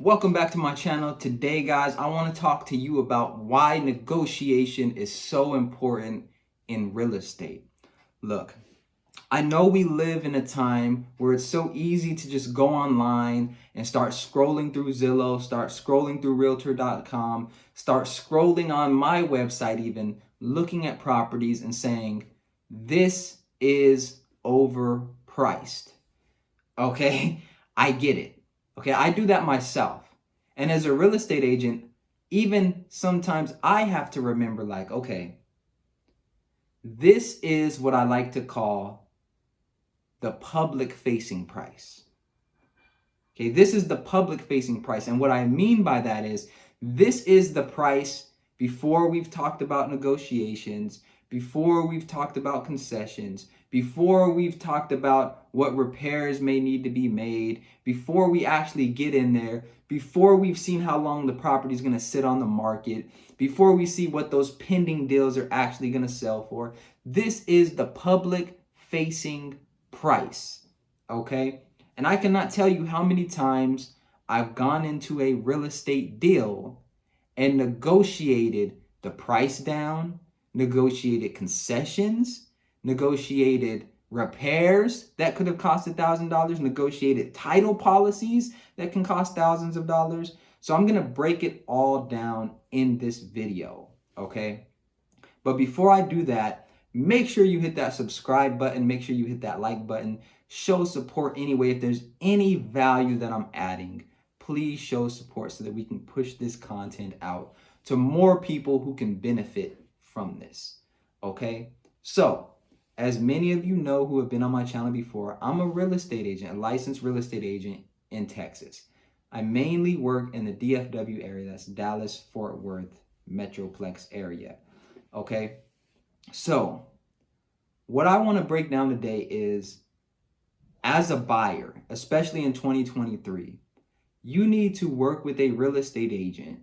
Welcome back to my channel. Today, guys, I want to talk to you about why negotiation is so important in real estate. Look, I know we live in a time where it's so easy to just go online and start scrolling through Zillow, start scrolling through Realtor.com, start scrolling on my website even, looking at properties and saying, this is overpriced. Okay, I get it. Okay, I do that myself. And as a real estate agent, even sometimes I have to remember like, okay, this is what I like to call the public facing price. Okay, this is the public facing price. And what I mean by that is this is the price before we've talked about negotiations, before we've talked about concessions, before we've talked about what repairs may need to be made, before we actually get in there, before we've seen how long the property is going to sit on the market, before we see what those pending deals are actually going to sell for. This is the public facing price. Okay? And I cannot tell you how many times I've gone into a real estate deal and negotiated the price down, negotiated concessions, negotiated repairs that could have cost $1,000, negotiated title policies that can cost thousands of dollars. So I'm going to break it all down in this video, okay? But before I do that, make sure you hit that subscribe button, make sure you hit that like button, show support anyway. If there's any value that I'm adding, please show support so that we can push this content out to more people who can benefit from this, okay? So, as many of you know who have been on my channel before, I'm a real estate agent, a licensed real estate agent in Texas. I mainly work in the DFW area, that's Dallas, Fort Worth, Metroplex area, okay? So, what I want to break down today is, as a buyer, especially in 2023, you need to work with a real estate agent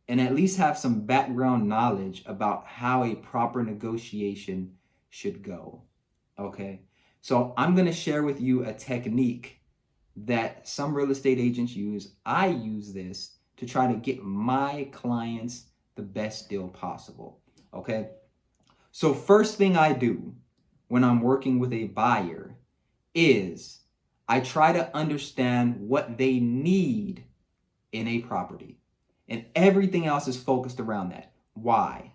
and at least have some background knowledge about how a proper negotiation should go, okay? So I'm going to share with you a technique that some real estate agents use. I use this to try to get my clients the best deal possible, okay? So first thing I do when I'm working with a buyer is I try to understand what they need in a property. And everything else is focused around that. Why?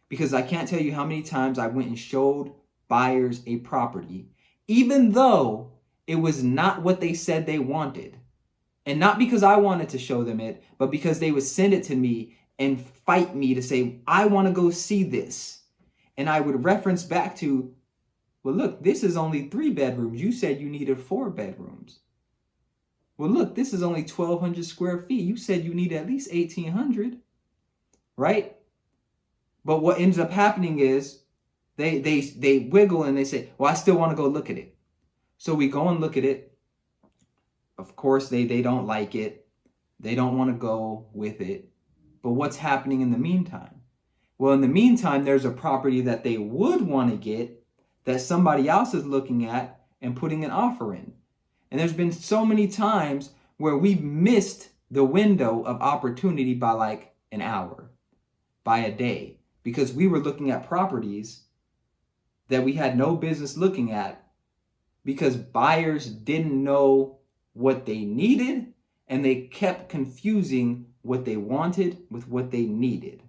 Because I can't tell you how many times I went and showed buyers a property, even though it was not what they said they wanted. And not because I wanted to show them it, but because they would send it to me and fight me to say, I want to go see this. And I would reference back to, well, look, this is only 3 bedrooms. You said you needed 4 bedrooms. Well, look, this is only 1,200 square feet. You said you need at least 1,800, right? But what ends up happening is they wiggle and they say, well, I still want to go look at it. So we go and look at it. Of course, they don't like it. They don't want to go with it. But what's happening in the meantime? Well, in the meantime, there's a property that they would want to get that somebody else is looking at and putting an offer in. And there's been so many times where we've missed the window of opportunity by like an hour, by a day, because we were looking at properties that we had no business looking at because buyers didn't know what they needed and they kept confusing what they wanted with what they needed.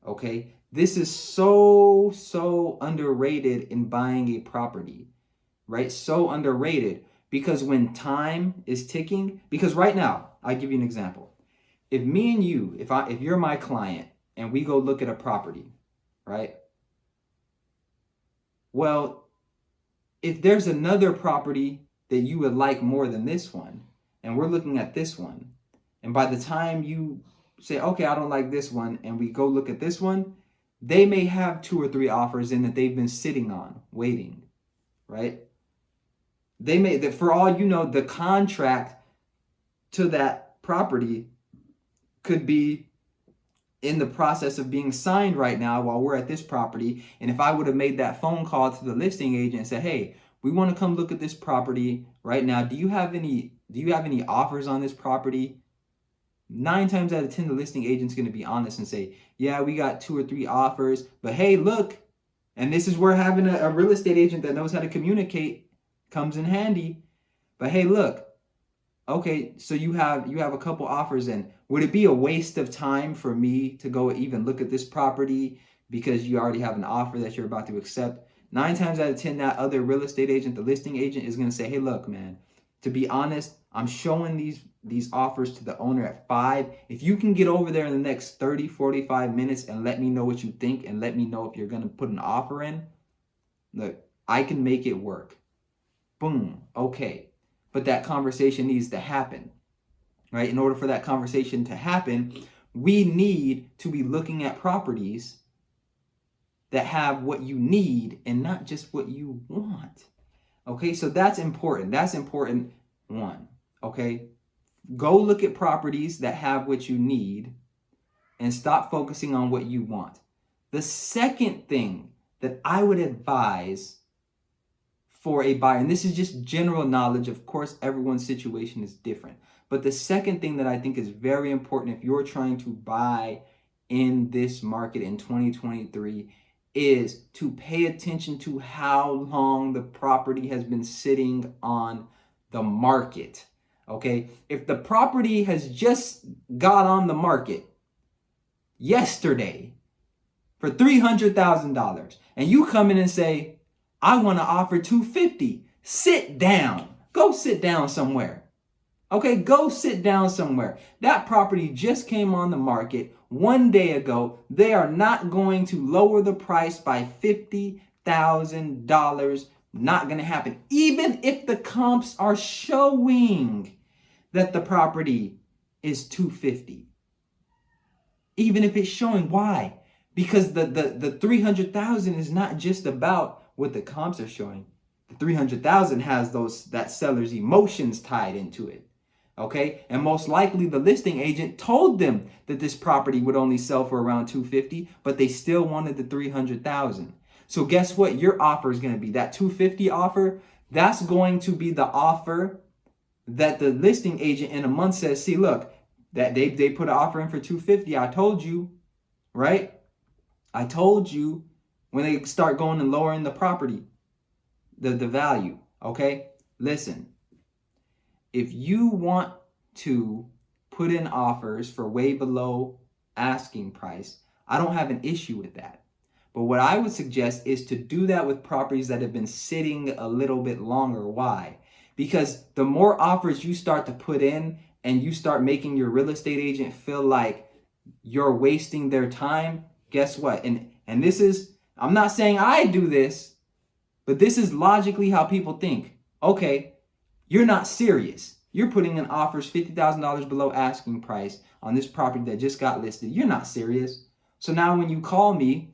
Okay? This is so underrated in buying a property, right? So underrated. Because when time is ticking, because right now, I'll give you an example. If me and you, if you're my client and we go look at a property, right? Well, if there's another property that you would like more than this one, and we're looking at this one, and by the time you say, okay, I don't like this one, and we go look at this one, they may have 2 or 3 offers in that they've been sitting on, waiting, right? They may, that for all you know, the contract to that property could be in the process of being signed right now while we're at this property. And if I would have made that phone call to the listing agent and said, hey, we want to come look at this property right now. Do you have any offers on this property? 9 times out of 10, the listing agent's going to be honest and say, yeah, we got 2 or 3 offers, but hey, look, and this is where having a real estate agent that knows how to communicate comes in handy. But hey, look, okay, so you have a couple offers in. Would it be a waste of time for me to go even look at this property because you already have an offer that you're about to accept? 9 times out of 10, that other real estate agent, the listing agent, is going to say, hey, look, man, to be honest, I'm showing these offers to the owner at 5. If you can get over there in the next 30, 45 minutes and let me know what you think and let me know if you're going to put an offer in, look, I can make it work. Boom. Okay. But that conversation needs to happen, right? In order for that conversation to happen, we need to be looking at properties that have what you need and not just what you want. Okay, so that's important. That's important one. Okay, go look at properties that have what you need and stop focusing on what you want. The second thing that I would advise for a buyer, and this is just general knowledge, of course, everyone's situation is different. But the second thing that I think is very important if you're trying to buy in this market in 2023 is to pay attention to how long the property has been sitting on the market. Okay, if the property has just got on the market yesterday for $300,000 and you come in and say, I want to offer $250,000, sit down. Go sit down somewhere. Okay, go sit down somewhere. That property just came on the market 1 day ago. They are not going to lower the price by $50,000. Not going to happen. Even if the comps are showing that the property is $250,000. Even if it's showing. Why? Because the $300,000 is not just about what the comps are showing. The $300,000 has that seller's emotions tied into it. Okay, and most likely the listing agent told them that this property would only sell for around $250,000, but they still wanted the $300,000. So guess what? Your offer is going to be that $250,000 offer. That's going to be the offer that the listing agent in a month says, see, look, that they put an offer in for $250,000. I told you, right? I told you when they start going and lowering the property, the value. Okay, listen. If you want to put in offers for way below asking price, I don't have an issue with that. But what I would suggest is to do that with properties that have been sitting a little bit longer. Why? Because the more offers you start to put in and you start making your real estate agent feel like you're wasting their time, guess what? And this is, I'm not saying I do this, but this is logically how people think. Okay, you're not serious. You're putting in offers $50,000 below asking price on this property that just got listed. You're not serious. So now when you call me,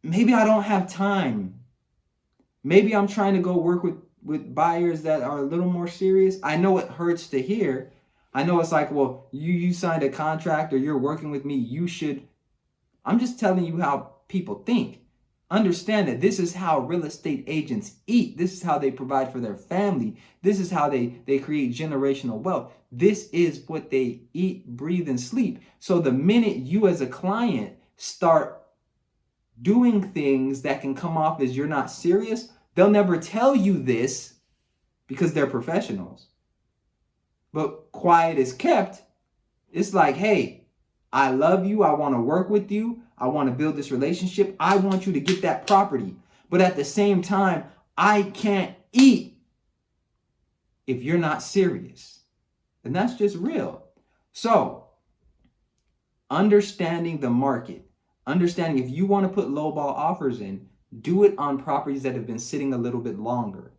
maybe I don't have time. Maybe I'm trying to go work with buyers that are a little more serious. I know it hurts to hear. I know it's like, well, you signed a contract or you're working with me. You should. I'm just telling you how people think. Understand that this is how real estate agents eat. This is how they provide for their family. This is how they create generational wealth. This is what they eat, breathe, and sleep. So the minute you as a client start doing things that can come off as you're not serious, they'll never tell you this because they're professionals. But quiet is kept. It's like, hey, I love you. I want to work with you. I want to build this relationship. I want you to get that property. But at the same time, I can't eat if you're not serious. And that's just real. So, understanding the market, understanding if you want to put lowball offers in, do it on properties that have been sitting a little bit longer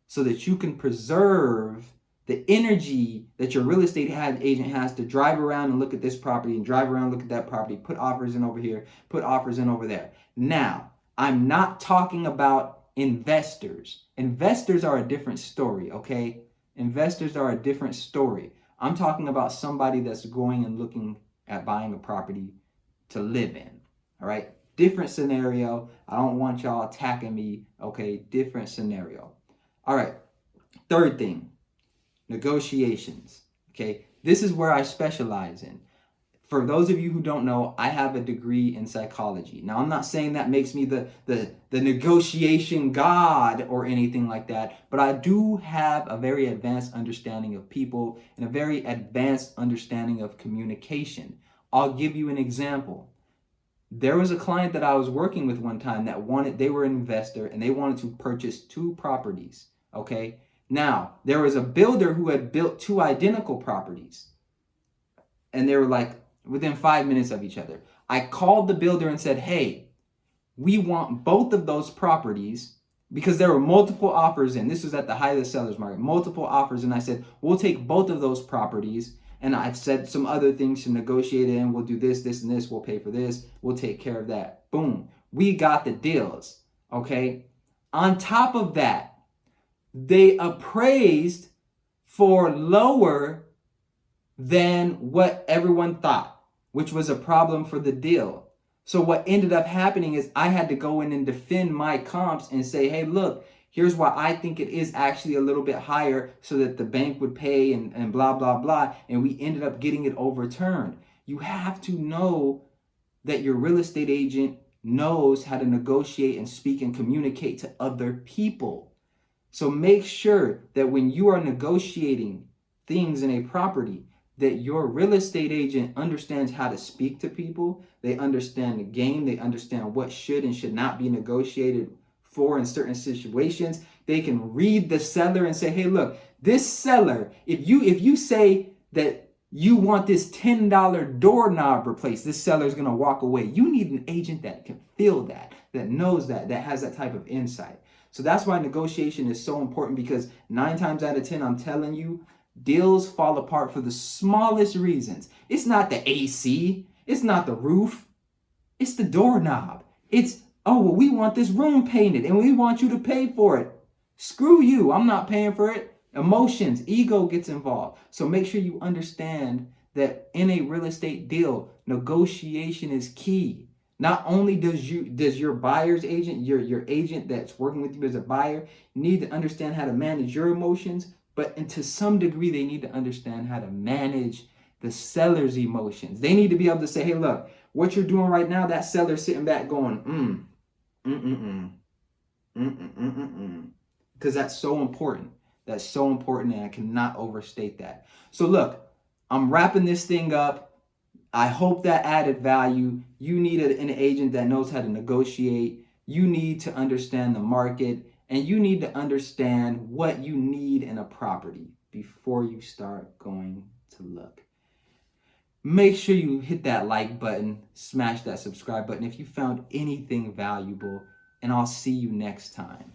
so that you can preserve the energy that your real estate agent has to drive around and look at this property and drive around and look at that property, put offers in over here, put offers in over there. Now, I'm not talking about investors. Investors are a different story, okay? Investors are a different story. I'm talking about somebody that's going and looking at buying a property to live in, all right? Different scenario. I don't want y'all attacking me, okay? Different scenario. All right, third thing. Negotiations, okay? This is where I specialize in. For those of you who don't know, I have a degree in psychology. Now, I'm not saying that makes me the negotiation god or anything like that, but I do have a very advanced understanding of people and a very advanced understanding of communication. I'll give you an example. There was a client that I was working with one time that they were an investor and they wanted to purchase 2 properties, okay? Now, there was a builder who had built 2 identical properties, and they were like within 5 minutes of each other. I called the builder and said, hey, we want both of those properties, because there were multiple offers in. This was at the height of the seller's market, multiple offers. And I said, we'll take both of those properties. And I've said some other things to negotiate in. We'll do this, this, and this. We'll pay for this. We'll take care of that. Boom. We got the deals. Okay. On top of that, they appraised for lower than what everyone thought, which was a problem for the deal. So what ended up happening is I had to go in and defend my comps and say, hey, look, here's why I think it is actually a little bit higher so that the bank would pay and blah, blah, blah. And we ended up getting it overturned. You have to know that your real estate agent knows how to negotiate and speak and communicate to other people. So make sure that when you are negotiating things in a property, that your real estate agent understands how to speak to people. They understand the game. They understand what should and should not be negotiated for in certain situations. They can read the seller and say, hey, look, this seller, if you say that you want this $10 doorknob replaced, this seller is going to walk away. You need an agent that can feel that knows that has that type of insight. So that's why negotiation is so important, because 9 times out of 10, I'm telling you, deals fall apart for the smallest reasons. It's not the AC. It's not the roof. It's the doorknob. It's, oh, well, we want this room painted and we want you to pay for it. Screw you. I'm not paying for it. Emotions, ego gets involved. So make sure you understand that in a real estate deal, negotiation is key. Not only does your buyer's agent, your agent that's working with you as a buyer, need to understand how to manage your emotions, but to some degree, they need to understand how to manage the seller's emotions. They need to be able to say, hey, look, what you're doing right now, that seller's sitting back going, because that's so important. That's so important, and I cannot overstate that. So look, I'm wrapping this thing up. I hope that added value. You need an agent that knows how to negotiate. You need to understand the market, and you need to understand what you need in a property before you start going to look. Make sure you hit that like button, smash that subscribe button if you found anything valuable, and I'll see you next time.